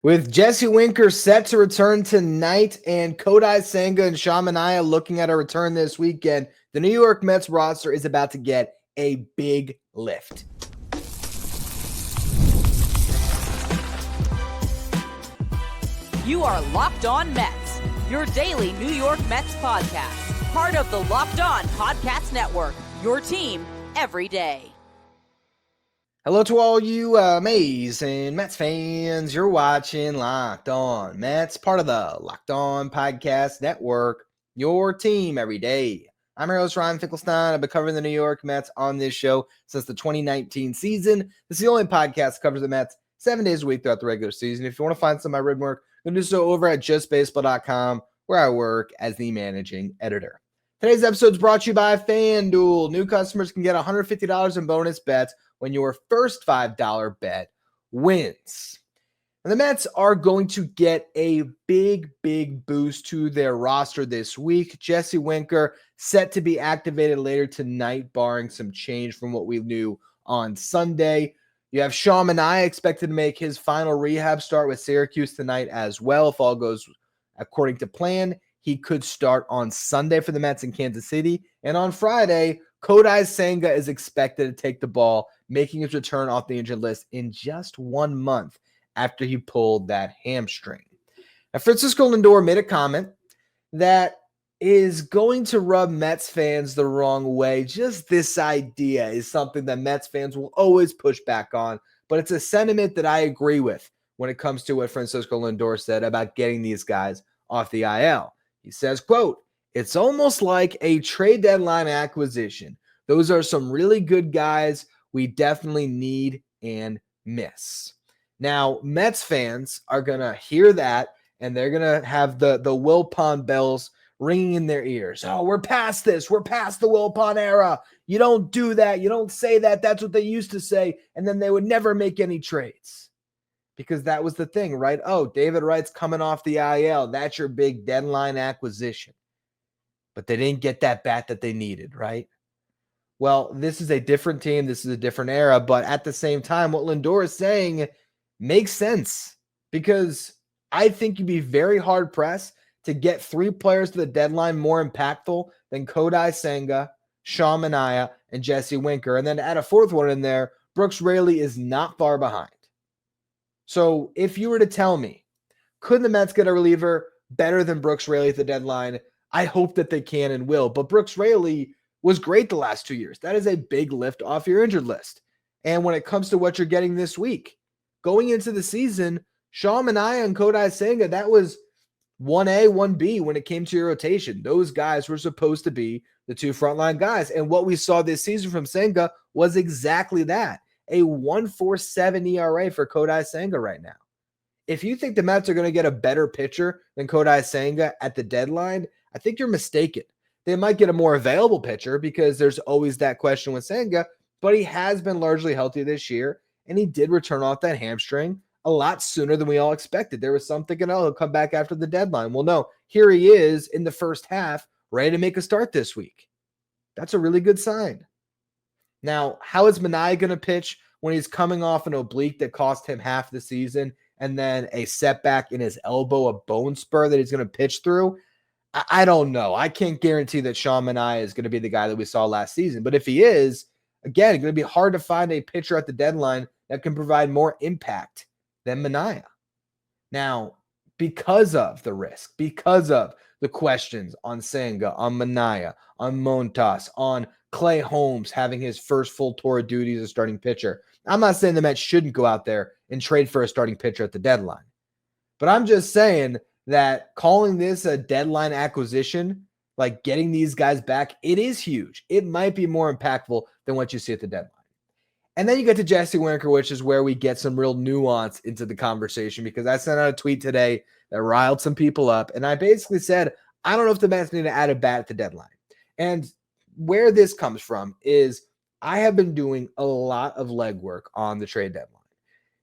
With Jesse Winker set to return tonight and Kodai, Senga, and Manaea looking at a return this weekend, the New York Mets roster is about to get a big lift. You are Locked On Mets, your daily New York Mets podcast. Part of the Locked On Podcast Network, your team every day. Hello to all you amazing Mets fans. You're watching Locked On Mets, part of the Locked On Podcast Network, your team every day. I'm your host, Ryan Finkelstein. I've been covering the New York Mets on this show since the 2019 season. This is the only podcast that covers the Mets 7 days a week throughout the regular season. If you want to find some of my written work, you can do so over at justbaseball.com, where I work as the managing editor. Today's episode is brought to you by FanDuel. New customers can get $150 in bonus bets when your first $5 bet wins. And the Mets are going to get a big boost to their roster this week. Jesse Winker set to be activated later tonight, barring some change from what we knew on Sunday. You have Manaea expected to make his final rehab start with Syracuse tonight as well. If all goes according to plan, he could start on Sunday for the Mets in Kansas City. And on Friday, Kodai Senga is expected to take the ball, making his return off the injured list in just 1 month after he pulled that hamstring. Now, Francisco Lindor made a comment that is going to rub Mets fans the wrong way. Just this idea is something that Mets fans will always push back on, but it's a sentiment that I agree with when it comes to what Francisco Lindor said about getting these guys off the IL. He says, quote, "It's almost like a trade deadline acquisition. Those are some really good guys we definitely need and miss." Now, Mets fans are going to hear that, and they're going to have the Wilpon bells ringing in their ears. Oh, we're past this. We're past the Wilpon era. You don't do that. You don't say that. That's what they used to say. And then they would never make any trades. Because that was the thing, right? Oh, David Wright's coming off the IL. That's your big deadline acquisition. But they didn't get that bat that they needed, right? Well, this is a different team. This is a different era. But at the same time, what Lindor is saying makes sense. Because I think you'd be very hard-pressed to get 3 players to the deadline more impactful than Kodai Senga, Manaea, and Jesse Winker. And then to add a 4th one in there, Brooks Raley is not far behind. So if you were to tell me, could the Mets get a reliever better than Brooks Raley at the deadline? I hope that they can and will. But Brooks Raley was great the last 2 years. That is a big lift off your injured list. And when it comes to what you're getting this week, going into the season, Manaea and Kodai Senga, that was 1A, 1B when it came to your rotation. Those guys were supposed to be the 2 frontline guys. And what we saw this season from Senga was exactly that. A 1.47 ERA for Kodai Senga right now. If you think the Mets are going to get a better pitcher than Kodai Senga at the deadline, I think you're mistaken. They might get a more available pitcher because there's always that question with Senga, but he has been largely healthy this year, and he did return off that hamstring a lot sooner than we all expected. There was some thinking, oh, he'll come back after the deadline. Well, no, here he is in the first half, ready to make a start this week. That's a really good sign. Now, how is Manaea going to pitch when he's coming off an oblique that cost him half the season and then a setback in his elbow, a bone spur that he's going to pitch through? I don't know. I can't guarantee that Manaea is going to be the guy that we saw last season. But if he is, again, it's going to be hard to find a pitcher at the deadline that can provide more impact than Manaea. Now, because of the risk, because of the questions on Senga, on Manaea, on Montas, on Clay Holmes having his first full tour of duty as a starting pitcher, I'm not saying the Mets shouldn't go out there and trade for a starting pitcher at the deadline. But I'm just saying that calling this a deadline acquisition, like getting these guys back, it is huge. It might be more impactful than what you see at the deadline. And then you get to Jesse Winker, which is where we get some real nuance into the conversation, because I sent out a tweet today that riled some people up. And I basically said, I don't know if the Mets need to add a bat at the deadline. And where this comes from is I have been doing a lot of legwork on the trade deadline.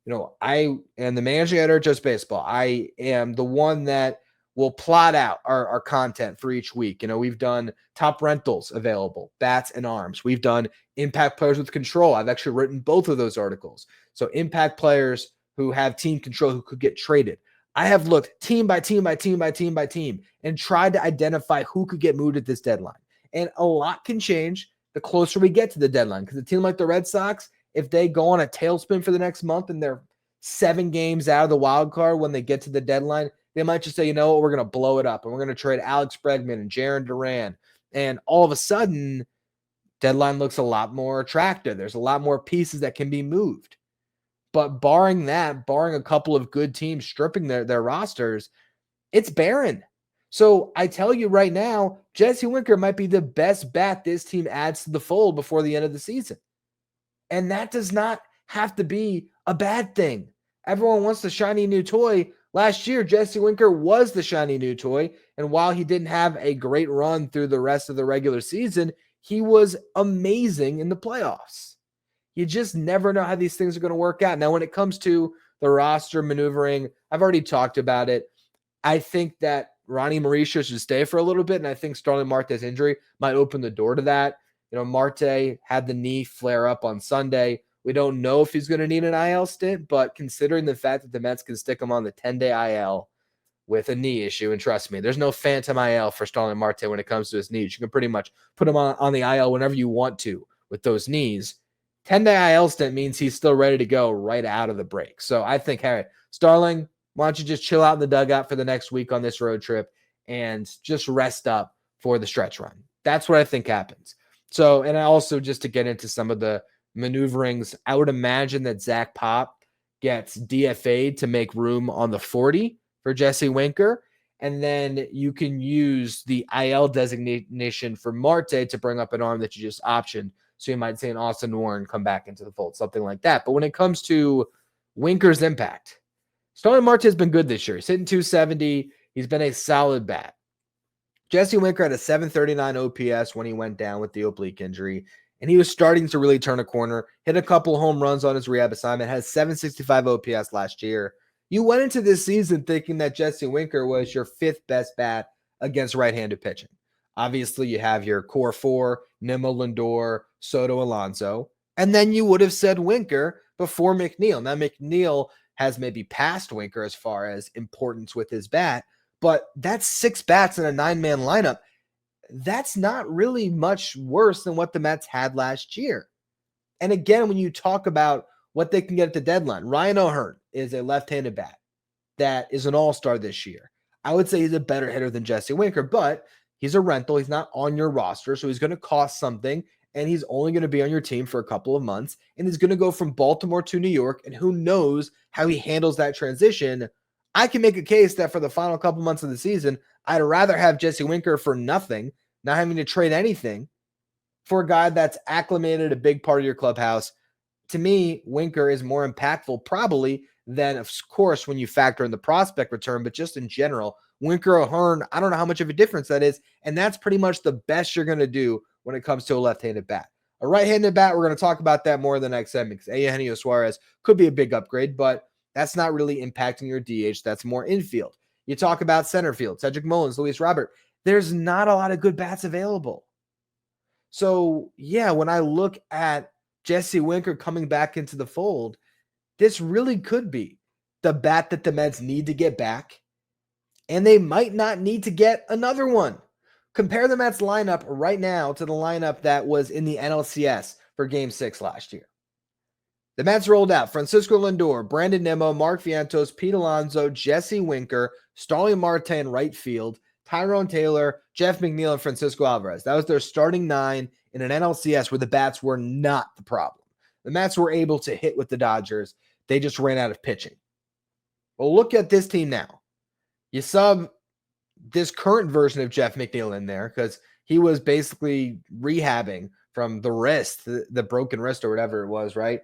You know, I am the managing editor of Just Baseball. I am the one that will plot out our content for each week. You know, we've done top rentals available, bats and arms. We've done impact players with control. I've actually written both of those articles. So impact players who have team control who could get traded. I have looked team by team by team by team by team and tried to identify who could get moved at this deadline. And a lot can change the closer we get to the deadline, because a team like the Red Sox, if they go on a tailspin for the next month and they're 7 games out of the wild card when they get to the deadline, they might just say, you know what, we're going to blow it up and we're going to trade Alex Bregman and Jarren Duran. And all of a sudden, deadline looks a lot more attractive. There's a lot more pieces that can be moved. But barring that, barring a couple of good teams stripping their rosters, it's barren. So I tell you right now, Jesse Winker might be the best bat this team adds to the fold before the end of the season. And that does not have to be a bad thing. Everyone wants the shiny new toy. Last year, Jesse Winker was the shiny new toy. And while he didn't have a great run through the rest of the regular season, he was amazing in the playoffs. You just never know how these things are going to work out. Now, when it comes to the roster maneuvering, I've already talked about it. I think that Ronnie Mauricio should stay for a little bit, and I think Starling Marte's injury might open the door to that. You know, Marte had the knee flare up on Sunday. We don't know if he's going to need an IL stint, but considering the fact that the Mets can stick him on the 10-day IL with a knee issue, and trust me, there's no phantom IL for Starling Marte when it comes to his knees. You can pretty much put him on the IL whenever you want to with those knees. 10-day IL stint means he's still ready to go right out of the break. So I think, hey, Starling, why don't you just chill out in the dugout for the next week on this road trip and just rest up for the stretch run. That's what I think happens. So, and I also, just to get into some of the maneuverings, I would imagine that Zach Pop gets DFA'd to make room on the 40 for Jesse Winker. And then you can use the IL designation for Marte to bring up an arm that you just optioned. So you might say an Austin Warren come back into the fold, something like that. But when it comes to Winker's impact, Starling Marte has been good this year. He's hitting 270. He's been a solid bat. Jesse Winker had a 739 OPS when he went down with the oblique injury, and he was starting to really turn a corner, hit a couple of home runs on his rehab assignment, had 765 OPS last year. You went into this season thinking that Jesse Winker was your 5th best bat against right-handed pitching. Obviously, you have your core 4, Nimmo, Lindor, Soto, Alonso, and then you would have said Winker before McNeil. Now, McNeil has maybe passed Winker as far as importance with his bat, but that's 6 bats in a 9-man lineup. That's not really much worse than what the Mets had last year. And again, when you talk about what they can get at the deadline, Ryan O'Hearn is a left-handed bat that is an all-star this year. I would say he's a better hitter than Jesse Winker, but he's a rental. He's not on your roster, so he's going to cost something, and he's only going to be on your team for a couple of months, and he's going to go from Baltimore to New York, and who knows how he handles that transition. I can make a case that for the final couple months of the season, I'd rather have Jesse Winker for nothing, not having to trade anything, for a guy that's acclimated a big part of your clubhouse. To me, Winker is more impactful probably than, of course, when you factor in the prospect return, but just in general, Winker O'Hearn, I don't know how much of a difference that is, and that's pretty much the best you're going to do when it comes to a left-handed bat. A right-handed bat, we're going to talk about that more in the next segment, because Eugenio Suarez could be a big upgrade, but that's not really impacting your DH. That's more infield. You talk about center field, Cedric Mullins, Luis Robert. There's not a lot of good bats available. So, yeah, when I look at Jesse Winker coming back into the fold, this really could be the bat that the Mets need to get back, and they might not need to get another one. Compare the Mets lineup right now to the lineup that was in the NLCS for Game 6 last year. The Mets rolled out Francisco Lindor, Brandon Nimmo, Mark Vientos, Pete Alonso, Jesse Winker, Starling Marte in right field, Tyrone Taylor, Jeff McNeil, and Francisco Alvarez. That was their starting 9 in an NLCS where the bats were not the problem. The Mets were able to hit with the Dodgers. They just ran out of pitching. Well, look at this team now. You sub this current version of Jeff McNeil in there because he was basically rehabbing from the wrist, the broken wrist or whatever it was, right?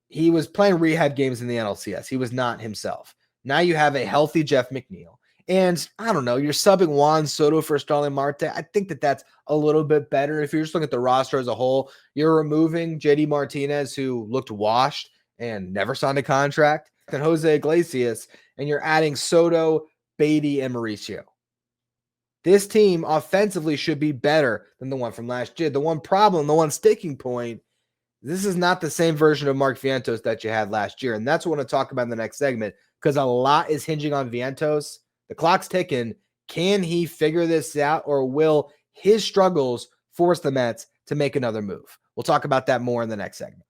He was playing rehab games in the NLCS. He was not himself. Now you have a healthy Jeff McNeil. And I don't know, you're subbing Juan Soto for Starling Marte. I think that that's a little bit better. If you're just looking at the roster as a whole, you're removing JD Martinez, who looked washed and never signed a contract, and Jose Iglesias, and you're adding Soto, Beatty, and Mauricio. This team offensively should be better than the one from last year. The one problem, the one sticking point, This is not the same version of Mark Vientos that you had last year. And that's what I want to talk about in the next segment, because a lot is hinging on Vientos. The clock's ticking. Can he figure this out, or will his struggles force the Mets to make another move? We'll talk about that more in the next segment.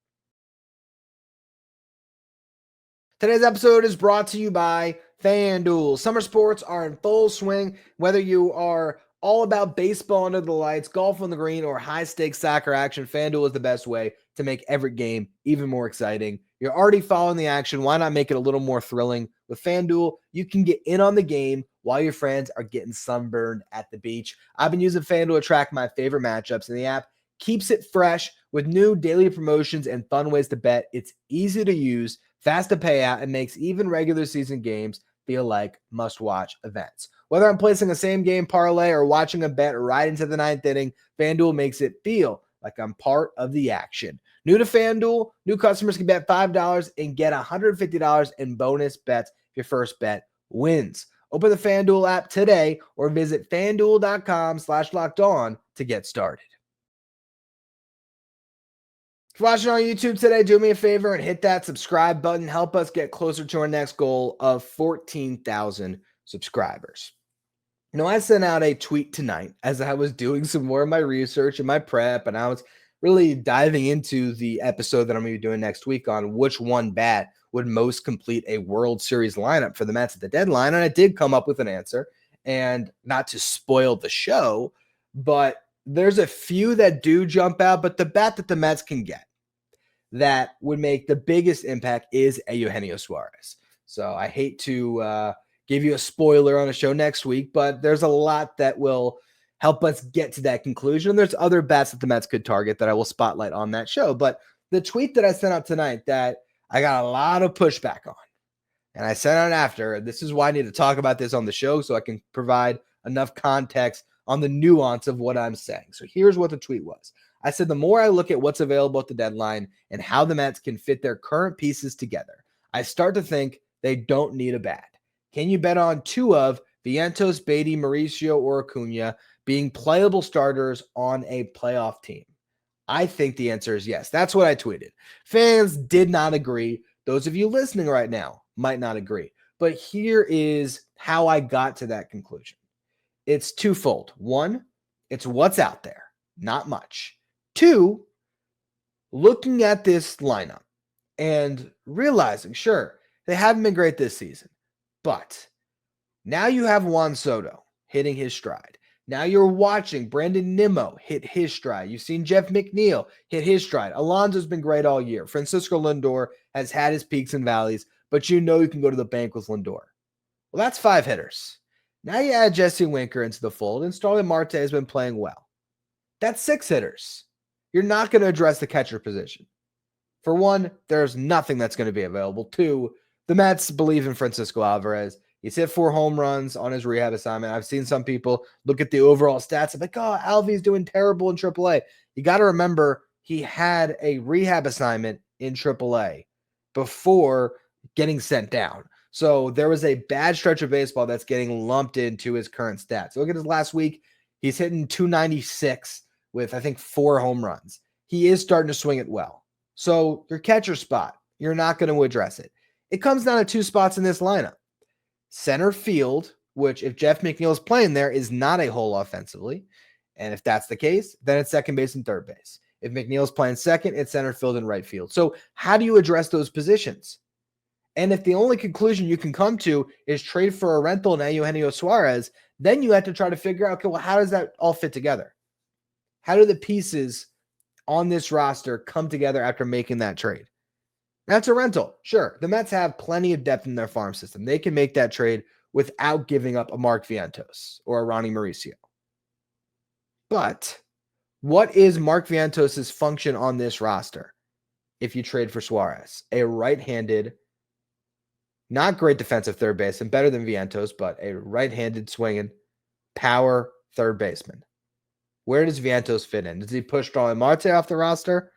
Today's episode is brought to you by FanDuel. Summer sports are in full swing. Whether you are all about baseball under the lights, golf on the green, or high-stakes soccer action, FanDuel is the best way to make every game even more exciting. You're already following the action. Why not make it a little more thrilling? With FanDuel, you can get in on the game while your friends are getting sunburned at the beach. I've been using FanDuel to track my favorite matchups, and the app keeps it fresh with new daily promotions and fun ways to bet. It's easy to use, fast to pay out, and makes even regular season games feel like must-watch events. Whether I'm placing a same-game parlay or watching a bet right into the ninth inning, FanDuel makes it feel like I'm part of the action. New to FanDuel, new customers can bet $5 and get $150 in bonus bets if your first bet wins. Open the FanDuel app today or visit FanDuel.com/lockedon to get started. If you're watching on YouTube today, do me a favor and hit that subscribe button. Help us get closer to our next goal of 14,000 subscribers. You know, I sent out a tweet tonight as I was doing some more of my research and my prep, and I was really diving into the episode that I'm going to be doing next week on which one bat would most complete a World Series lineup for the Mets at the deadline. And I did come up with an answer, and not to spoil the show, but there's a few that do jump out, but the bat that the Mets can get that would make the biggest impact is a Eugenio Suarez. So I hate to give you a spoiler on a show next week, but there's a lot that will help us get to that conclusion. There's other bats that the Mets could target that I will spotlight on that show. But the tweet that I sent out tonight that I got a lot of pushback on, and I sent out after, this is why I need to talk about this on the show so I can provide enough context on the nuance of what I'm saying. So here's what the tweet was. I said, the more I look at what's available at the deadline and how the Mets can fit their current pieces together, I start to think they don't need a bat. Can you bet on two of Vientos, Beatty, Mauricio, or Acuna being playable starters on a playoff team? I think the answer is yes. That's what I tweeted. Fans did not agree. Those of you listening right now might not agree. But here is how I got to that conclusion. It's twofold. One, it's what's out there. Not much. Two, looking at this lineup and realizing, sure, they haven't been great this season, but now you have Juan Soto hitting his stride. Now you're watching Brandon Nimmo hit his stride. You've seen Jeff McNeil hit his stride. Alonso's been great all year. Francisco Lindor has had his peaks and valleys, but you know you can go to the bank with Lindor. Well, that's 5 hitters. Now you add Jesse Winker into the fold, and Starling Marte has been playing well. That's 6 hitters. You're not going to address the catcher position. For one, there's nothing that's going to be available. 2, the Mets believe in Francisco Alvarez. He's hit 4 home runs on his rehab assignment. I've seen some people look at the overall stats and be like, oh, Alvy's doing terrible in AAA. You got to remember he had a rehab assignment in AAA before getting sent down. So there was a bad stretch of baseball that's getting lumped into his current stats. Look at his last week. He's hitting 296 with, I think, 4 home runs. He is starting to swing it well. So your catcher spot, you're not going to address it. It comes down to 2 spots in this lineup. Center field, which if Jeff McNeil is playing there, is not a hole offensively. And if that's the case, then it's second base and third base. If McNeil's playing second, it's center field and right field. So how do you address those positions? And if the only conclusion you can come to is trade for a rental and Eugenio Suarez, then you have to try to figure out, okay, well, how does that all fit together? How do the pieces on this roster come together after making that trade? That's a rental. Sure, the Mets have plenty of depth in their farm system. They can make that trade without giving up a Mark Vientos or a Ronnie Mauricio. But what is Mark Vientos' function on this roster if you trade for Suarez? A right-handed, not great defensive third baseman, better than Vientos, but a right-handed swinging power third baseman. Where does Vientos fit in? Does he push Starling Marte off the roster?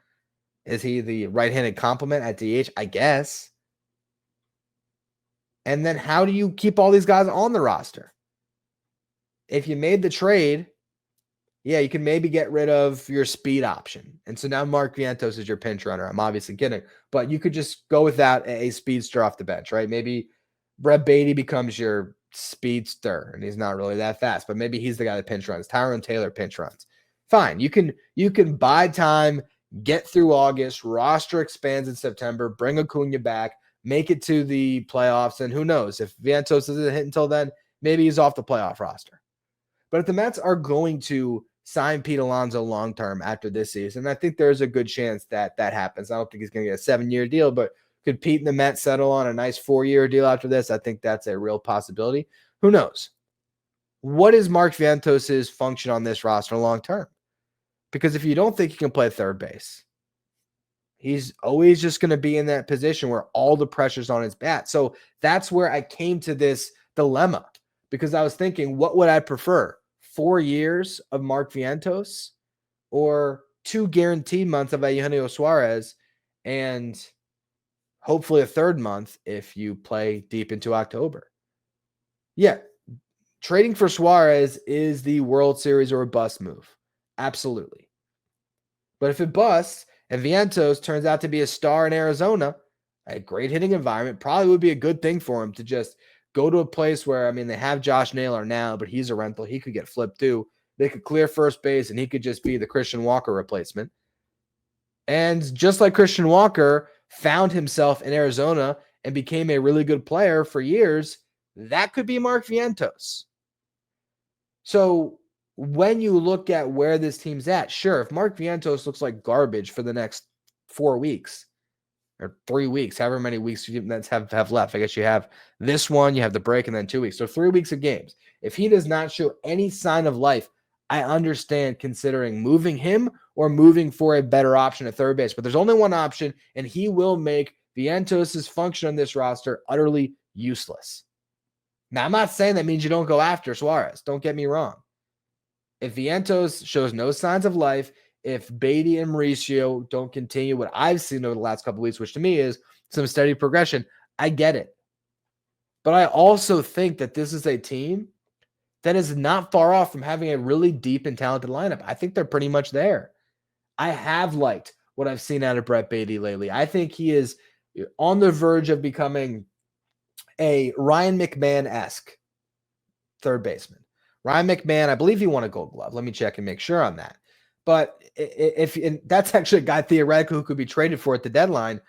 Is he the right-handed complement at DH? I guess. And then how do you keep all these guys on the roster? If you made the trade Yeah, you can maybe get rid of your speed option. And so now Mark Vientos is your pinch runner. I'm obviously kidding, but you could just go without a speedster off the bench, right? Maybe Brett Beatty becomes your speedster, and he's not really that fast, but maybe he's the guy that pinch runs. Tyrone Taylor pinch runs. Fine. You can buy time, get through August, roster expands in September, bring Acuna back, make it to the playoffs, and who knows? If Vientos isn't hit until then, maybe he's off the playoff roster. But if the Mets are going to sign Pete Alonso long-term after this season, I think there's a good chance that that happens. I don't think he's going to get a 7-year deal, but could Pete and the Mets settle on a nice 4-year deal after this? I think that's a real possibility. Who knows? What is Mark Vientos' function on this roster long-term? Because if you don't think he can play third base, he's always just going to be in that position where all the pressure's on his bat. So that's where I came to this dilemma, because I was thinking, what would I prefer? 4 years of Mark Vientos or 2 guaranteed months of Eugenio Suarez and hopefully a third month if you play deep into October? Yeah, trading for Suarez is the World Series or a bust move. Absolutely. But if it busts and Vientos turns out to be a star in Arizona, a great hitting environment, probably would be a good thing for him to just go to a place where, I mean, they have Josh Naylor now, but he's a rental. He could get flipped too. They could clear first base and he could just be the Christian Walker replacement. And just like Christian Walker found himself in Arizona and became a really good player for years, that could be Mark Vientos. So when you look at where this team's at, sure, if Mark Vientos looks like garbage for the next 4 weeks or 3 weeks, however many weeks you have left, I guess you have this one, you have the break, and then 2 weeks. So 3 weeks of games. If he does not show any sign of life, I understand considering moving him or moving for a better option at third base. But there's only one option, and he will make Vientos' function on this roster utterly useless. Now, I'm not saying that means you don't go after Suarez. Don't get me wrong. If Vientos shows no signs of life, if Beatty and Mauricio don't continue what I've seen over the last couple of weeks, which to me is some steady progression, I get it. But I also think that this is a team that is not far off from having a really deep and talented lineup. I think they're pretty much there. I have liked what I've seen out of Brett Beatty lately. I think he is on the verge of becoming a Ryan McMahon-esque third baseman. Ryan McMahon, I believe he won a Gold Glove. Let me check and make sure on that. But if that's actually a guy theoretically who could be traded for at the deadline,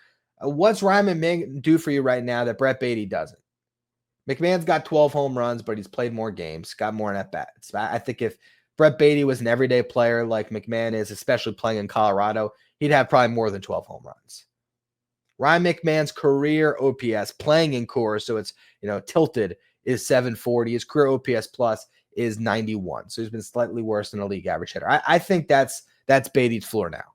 what's Ryan McMahon do for you right now that Brett Beatty doesn't? McMahon's got 12 home runs, but he's played more games, got more at-bats. I think if Brett Beatty was an everyday player like McMahon is, especially playing in Colorado, he'd have probably more than 12 home runs. Ryan McMahon's career OPS playing in Coors, so it's tilted, is 740. His career OPS plus is 91. So he's been slightly worse than a league average hitter. I think that's Beatty's floor now,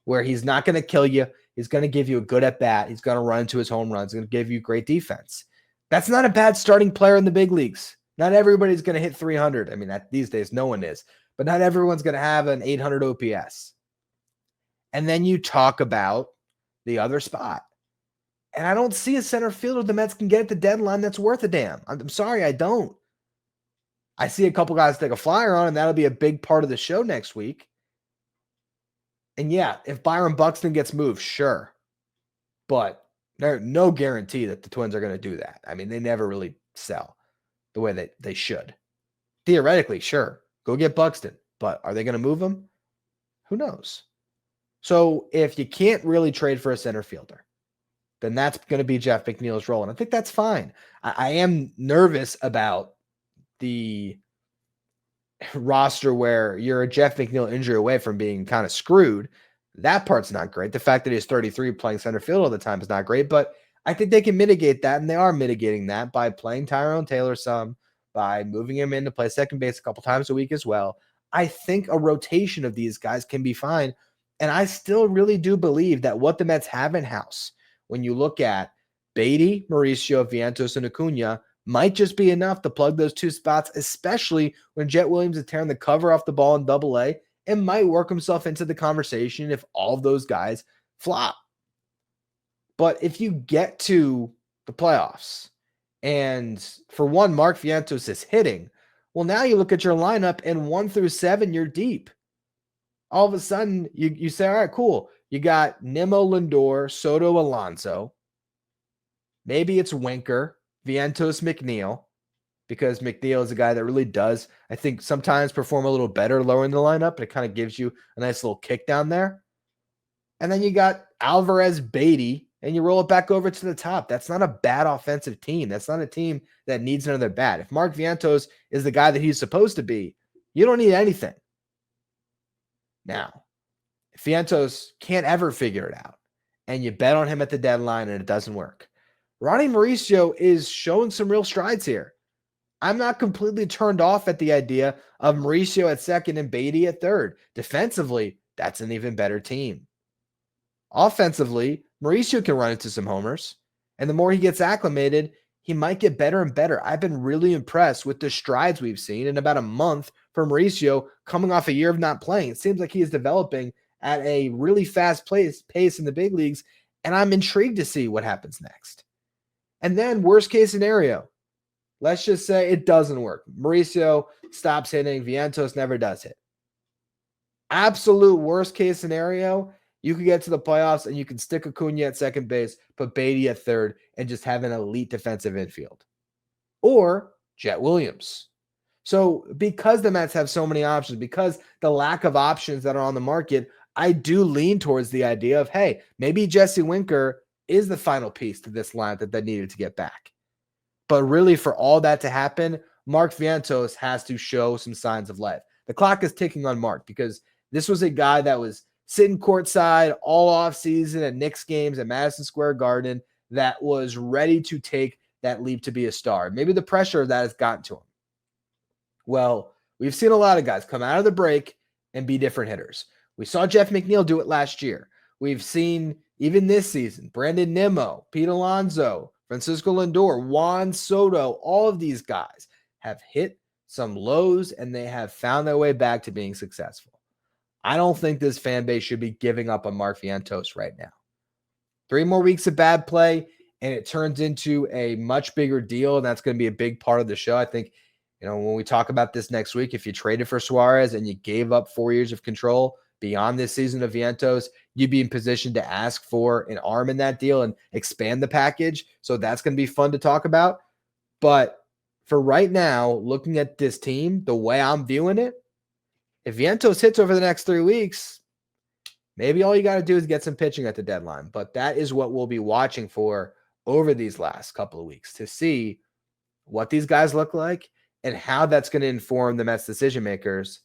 where he's not going to kill you. He's going to give you a good at-bat. He's going to run into his home runs. He's going to give you great defense. That's not a bad starting player in the big leagues. Not everybody's going to hit 300. I mean, these days no one is. But not everyone's going to have an 800 OPS. And then you talk about the other spot. And I don't see a center fielder the Mets can get at the deadline that's worth a damn. I'm sorry, I don't. I see a couple guys take a flyer on, and that'll be a big part of the show next week. And yeah, if Byron Buxton gets moved, sure. But there's no guarantee that the Twins are going to do that. I mean, they never really sell the way that they should. Theoretically, sure. Go get Buxton. But are they going to move him? Who knows? So if you can't really trade for a center fielder, then that's going to be Jeff McNeil's role. And I think that's fine. I am nervous about the roster where you're a Jeff McNeil injury away from being kind of screwed. That part's not great. The fact that he's 33 playing center field all the time is not great, but I think they can mitigate that, and they are mitigating that by playing Tyrone Taylor some, by moving him in to play second base a couple times a week as well. I think a rotation of these guys can be fine, and I still really do believe that what the Mets have in-house, when you look at Beatty, Mauricio, Vientos, and Acuna, might just be enough to plug those 2 spots, especially when Jet Williams is tearing the cover off the ball in Double-A, and might work himself into the conversation if all of those guys flop. But if you get to the playoffs, and for one, Mark Vientos is hitting, Well, now you look at your lineup and 1 through 7, you're deep. All of a sudden, you say, all right, cool. You got Nimmo, Lindor, Soto, Alonso. Maybe it's Winker, Vientos, McNeil, because McNeil is a guy that really does, I think, sometimes perform a little better lower in the lineup. It kind of gives you a nice little kick down there. And then you got Alvarez, Beatty, and you roll it back over to the top. That's not a bad offensive team. That's not a team that needs another bat. If Mark Vientos is the guy that he's supposed to be, you don't need anything. Now, if Vientos can't ever figure it out, and you bet on him at the deadline and it doesn't work, Ronnie Mauricio is showing some real strides here. I'm not completely turned off at the idea of Mauricio at second and Beatty at third. Defensively, that's an even better team. Offensively, Mauricio can run into some homers, and the more he gets acclimated, he might get better and better. I've been really impressed with the strides we've seen in about a month for Mauricio coming off a year of not playing. It seems like he is developing at a really fast pace in the big leagues, and I'm intrigued to see what happens next. And then worst case scenario, let's just say it doesn't work. Mauricio stops hitting. Vientos never does hit. Absolute worst case scenario, you could get to the playoffs and you can stick Acuna at second base, put Beatty at third, and just have an elite defensive infield. Or Jet Williams. So because the Mets have so many options, because the lack of options that are on the market, I do lean towards the idea of, hey, maybe Jesse Winker is the final piece to this line that they needed to get back. But really, for all that to happen, Mark Vientos has to show some signs of life. The clock is ticking on Mark because this was a guy that was sitting courtside all offseason at Knicks games at Madison Square Garden that was ready to take that leap to be a star. Maybe the pressure of that has gotten to him. Well, we've seen a lot of guys come out of the break and be different hitters. We saw Jeff McNeil do it last year. We've seen, even this season, Brandon Nimmo, Pete Alonso, Francisco Lindor, Juan Soto, all of these guys have hit some lows and they have found their way back to being successful. I don't think this fan base should be giving up on Mark Vientos right now. 3 more weeks of bad play, and it turns into a much bigger deal, and that's going to be a big part of the show. I think, when we talk about this next week, if you traded for Suarez and you gave up 4 years of control beyond this season of Vientos, you'd be in position to ask for an arm in that deal and expand the package. So that's going to be fun to talk about. But for right now, looking at this team, the way I'm viewing it, if Vientos hits over the next 3 weeks, maybe all you got to do is get some pitching at the deadline. But that is what we'll be watching for over these last couple of weeks to see what these guys look like and how that's going to inform the Mets decision makers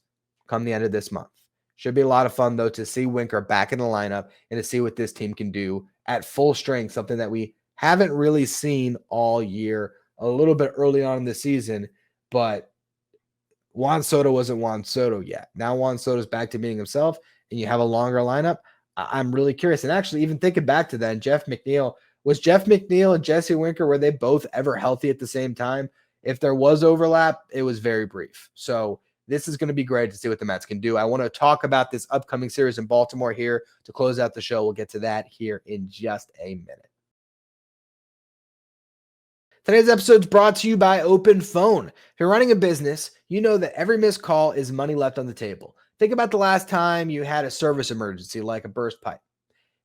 come the end of this month. Should be a lot of fun, though, to see Winker back in the lineup and to see what this team can do at full strength, something that we haven't really seen all year, a little bit early on in the season, but Juan Soto wasn't Juan Soto yet. Now Juan Soto's back to being himself, and you have a longer lineup. I'm really curious. And actually, even thinking back to then, Jeff McNeil and Jesse Winker, were they both ever healthy at the same time? If there was overlap, it was very brief. So this is going to be great to see what the Mets can do. I want to talk about this upcoming series in Baltimore here to close out the show. We'll get to that here in just a minute. Today's episode is brought to you by Open Phone. If you're running a business, you know that every missed call is money left on the table. Think about the last time you had a service emergency like a burst pipe.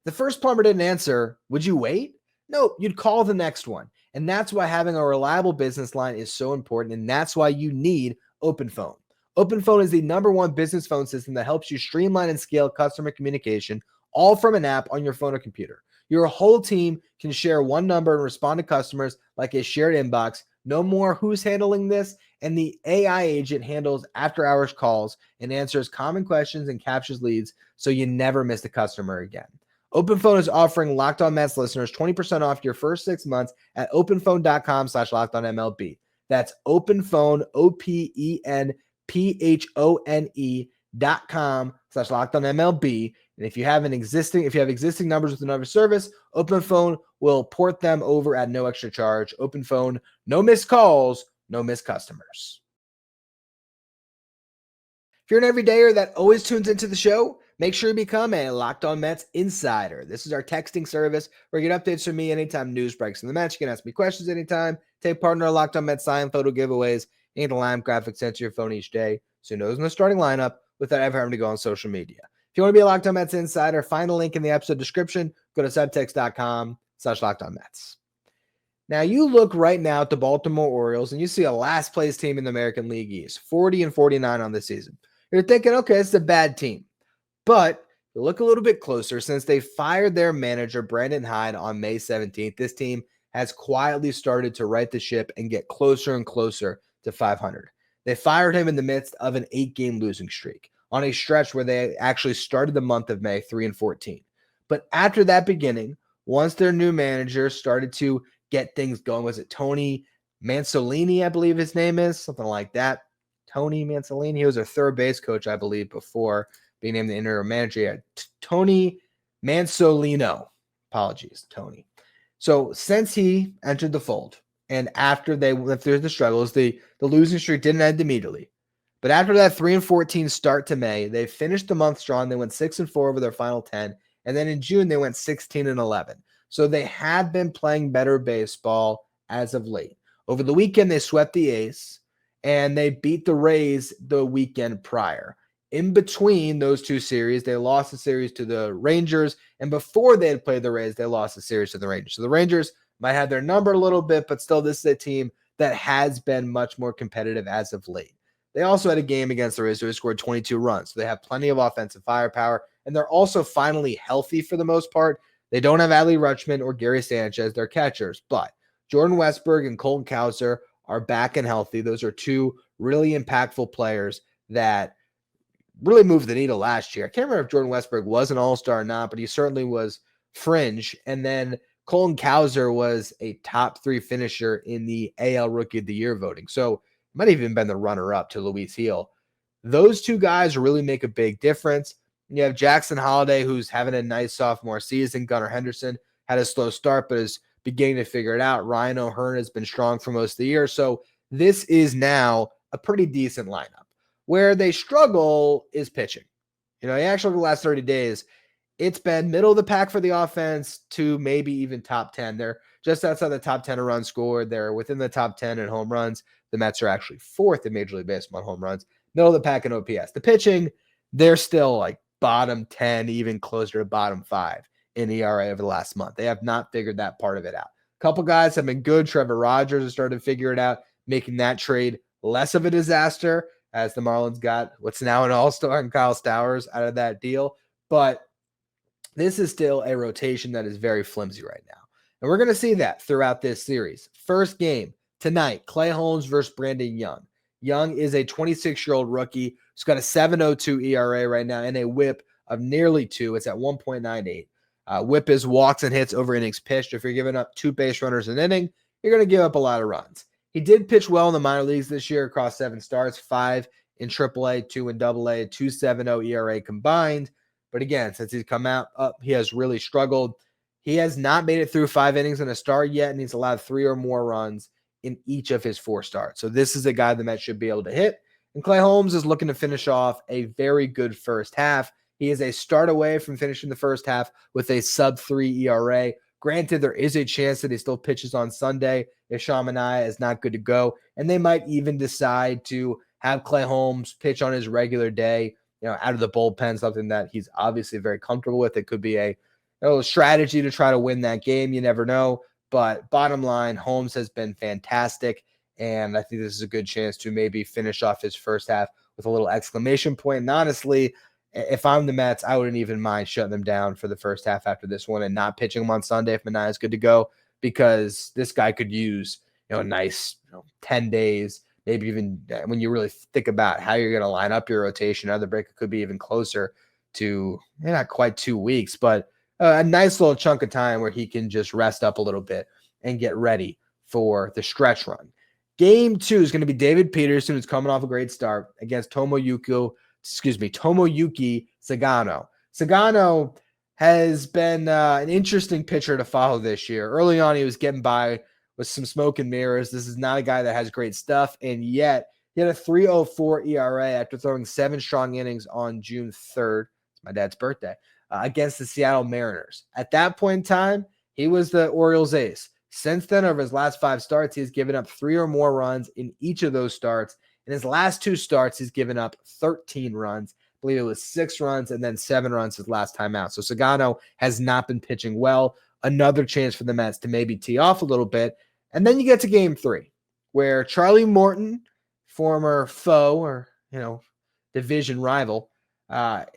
The first plumber didn't answer. Would you wait? No, you'd call the next one. And that's why having a reliable business line is so important, and that's why you need Open Phone. Open Phone is the #1 business phone system that helps you streamline and scale customer communication, all from an app on your phone or computer. Your whole team can share one number and respond to customers like a shared inbox. No more who's handling this, and the AI agent handles after-hours calls and answers common questions and captures leads so you never miss a customer again. OpenPhone is offering Locked On Mets listeners 20% off your first 6 months at openphone.com/LockedOnMLB. That's OpenPhone, OpenPhone.com/LockedOnMLB. And if you have existing numbers with another service, OpenPhone will port them over at no extra charge. OpenPhone, no missed calls, no missed customers. If you're an everydayer that always tunes into the show, make sure you become a Locked On Mets Insider. This is our texting service where you get updates from me anytime news breaks in the Mets. You can ask me questions anytime, take part in our Locked On Mets sign photo giveaways, You need a lineup graphic sent to your phone each day so you know who's in the starting lineup without ever having to go on social media. If you want to be a Locked On Mets insider, find a link in the episode description. Go to subtext.com/LockedOnMets. Now, you look right now at the Baltimore Orioles, and you see a last-place team in the American League East, 40-49 on the season. You're thinking, okay, it's a bad team. But you look a little bit closer. Since they fired their manager, Brandon Hyde, on May 17th, this team has quietly started to right the ship and get closer and closer to 500. They fired him in the midst of an 8-game losing streak on a stretch where they actually started the month of May 3-14. But after that beginning, once their new manager started to get things going, was it Tony Mansolini, I believe his name is, something like that. Tony Mansolini, he was a third base coach, I believe, before being named the interim manager. Yeah, Tony Mansolino. Apologies, Tony. So since he entered the fold, and after they went through the struggles, the losing streak didn't end immediately. But after that 3-14 start to May, they finished the month strong. They went 6-4 over their final 10. And then in June, they went 16-11. So they have been playing better baseball as of late. Over the weekend, they swept the A's, and they beat the Rays the weekend prior. In between those two series, they lost the series to the Rangers, and before they had played the Rays, they lost the series to the Rangers. So the Rangers might have their number a little bit, but still, this is a team that has been much more competitive as of late. They also had a game against the Rays where they scored 22 runs, so they have plenty of offensive firepower, and they're also finally healthy for the most part. They don't have Adley Rutschman or Gary Sanchez, their catchers, but Jordan Westburg and Colton Cowser are back and healthy. Those are two really impactful players that really moved the needle last year. I can't remember if Jordan Westburg was an all-star or not, but he certainly was fringe. And then Colton Cowser was a top 3 finisher in the AL Rookie of the Year voting. So might have even been the runner-up to Luis Gil. Those two guys really make a big difference. You have Jackson Holliday, who's having a nice sophomore season. Gunnar Henderson had a slow start, but is beginning to figure it out. Ryan O'Hearn has been strong for most of the year. So this is now a pretty decent lineup. Where they struggle is pitching. Actually, the last 30 days, it's been middle of the pack for the offense to maybe even top 10. They're just outside the top 10 in runs scored. They're within the top 10 in home runs. The Mets are actually 4th in Major League Baseball in home runs. Middle of the pack in OPS. The pitching, they're still like bottom 10, even closer to bottom 5 in ERA over the last month. They have not figured that part of it out. A couple guys have been good. Trevor Rogers has started to figure it out, making that trade less of a disaster, as the Marlins got what's now an all-star and Kyle Stowers out of that deal. But this is still a rotation that is very flimsy right now. And we're going to see that throughout this series. First game tonight, Clay Holmes versus Brandon Young. Young is a 26-year-old rookie. He's got a 7.02 ERA right now and a whip of nearly 2. It's at 1.98. Whip is walks and hits over innings pitched. If you're giving up 2 base runners an inning, you're going to give up a lot of runs. He did pitch well in the minor leagues this year across 7 starts, 5 in AAA, 2 in AA, 2.70 ERA combined. But again, since he's come out up, he has really struggled. He has not made it through 5 innings in a start yet, and he's allowed 3 or more runs in each of his 4 starts. So this is a guy the Mets should be able to hit. And Clay Holmes is looking to finish off a very good first half. He is a start away from finishing the first half with a sub-3 ERA. Granted, there is a chance that he still pitches on Sunday if Sean Manaea is not good to go. And they might even decide to have Clay Holmes pitch on his regular day, out of the bullpen, something that he's obviously very comfortable with. It could be a strategy to try to win that game. You never know. But bottom line, Holmes has been fantastic. And I think this is a good chance to maybe finish off his first half with a little exclamation point. And honestly, if I'm the Mets, I wouldn't even mind shutting them down for the first half after this one and not pitching them on Sunday if Manaea is good to go, because this guy could use a nice 10 days, maybe even when you really think about how you're going to line up your rotation. Another break, it could be even closer to not quite 2 weeks, but a nice little chunk of time where he can just rest up a little bit and get ready for the stretch run. Game 2 is going to be David Peterson, who's coming off a great start, against Tomoyuki Sagano. Sagano has been an interesting pitcher to follow this year. Early on, he was getting by with some smoke and mirrors. This is not a guy that has great stuff, and yet he had a 3.04 ERA after throwing 7 strong innings on June 3rd. It's my dad's birthday, against the Seattle Mariners. At that point in time, he was the Orioles ace. Since then, over his last 5 starts, he's given up 3 or more runs in each of those starts. In his last 2 starts, he's given up 13 runs. I believe it was 6 runs and then 7 runs his last time out. So Sagano has not been pitching well. Another chance for the Mets to maybe tee off a little bit. And then you get to game 3, where Charlie Morton, former foe or, division rival,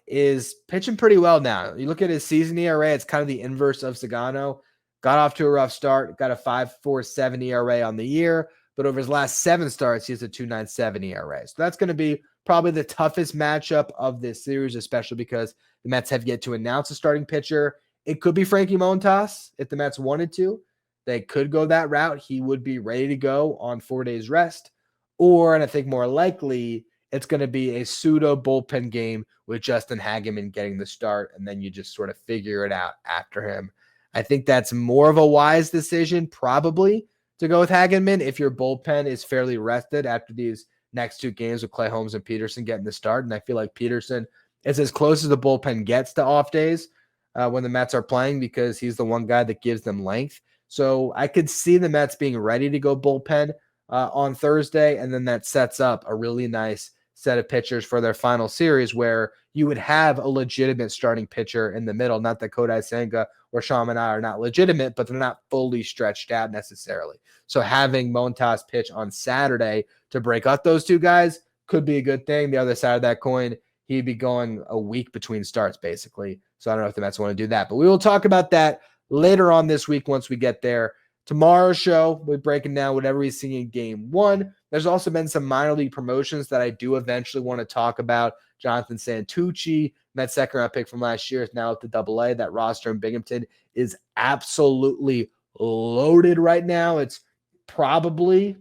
is pitching pretty well now. You look at his season ERA, it's kind of the inverse of Sagano. Got off to a rough start, got a 5.47 ERA on the year, but over his last 7 starts, he has a 2.97 ERA. So that's going to be probably the toughest matchup of this series, especially because the Mets have yet to announce a starting pitcher. It could be Frankie Montas if the Mets wanted to. They could go that route. He would be ready to go on 4 days rest. Or, and I think more likely, it's going to be a pseudo bullpen game with Justin Hageman getting the start, and then you just sort of figure it out after him. I think that's more of a wise decision, probably, to go with Hageman if your bullpen is fairly rested after these next 2 games with Clay Holmes and Peterson getting the start. And I feel like Peterson is as close as the bullpen gets to off days when the Mets are playing, because he's the one guy that gives them length. So I could see the Mets being ready to go bullpen on Thursday, and then that sets up a really nice set of pitchers for their final series where you would have a legitimate starting pitcher in the middle. Not that Kodai, Senga, or Manaea are not legitimate, but they're not fully stretched out necessarily. So having Montas pitch on Saturday to break up those 2 guys could be a good thing. The other side of that coin, he'd be going a week between starts, basically. So I don't know if the Mets want to do that, but we will talk about that later on this week once we get there. Tomorrow's show, we're breaking down whatever we see in game 1. There's also been some minor league promotions that I do eventually want to talk about. Jonathan Santucci, Mets second round pick from last year, is now at the AA. That roster in Binghamton is absolutely loaded right now. It's probably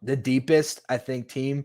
the deepest, I think, team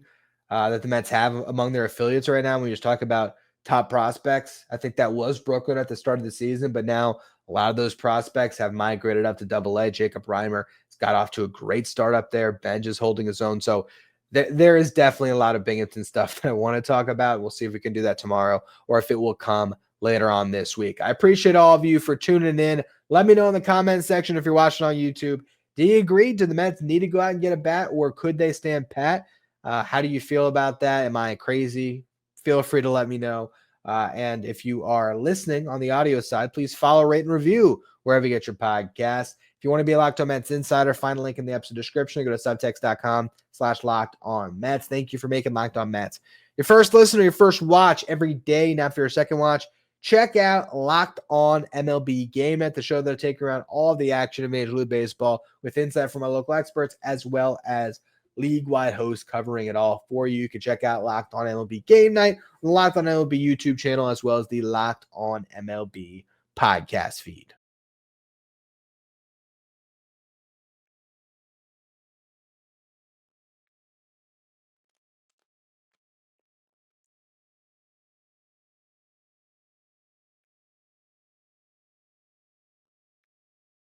that the Mets have among their affiliates right now. When you just talk about top prospects, I think that was Brooklyn at the start of the season, but now a lot of those prospects have migrated up to AA. Jacob Reimer has got off to a great start up there. Benj is holding his own. So there is definitely a lot of Binghamton stuff that I want to talk about. We'll see if we can do that tomorrow or if it will come later on this week. I appreciate all of you for tuning in. Let me know in the comment section if you're watching on YouTube. Do you agree? Do the Mets need to go out and get a bat, or could they stand pat? How do you feel about that? Am I crazy? Feel free to let me know. And if you are listening on the audio side, please follow, rate, and review wherever you get your podcast. If you want to be a Locked On Mets insider, find a link in the episode description. Go to subtext.com/LockedOnMets. Thank you for making Locked On Mets your first listen or your first watch every day. Now for your second watch, check out Locked On MLB Game At, the show that'll take around all the action in Major League Baseball with insight from our local experts, as well as league-wide hosts covering it all for you. You can check out Locked On MLB Game Night on the Locked On MLB YouTube channel, as well as the Locked On MLB podcast feed.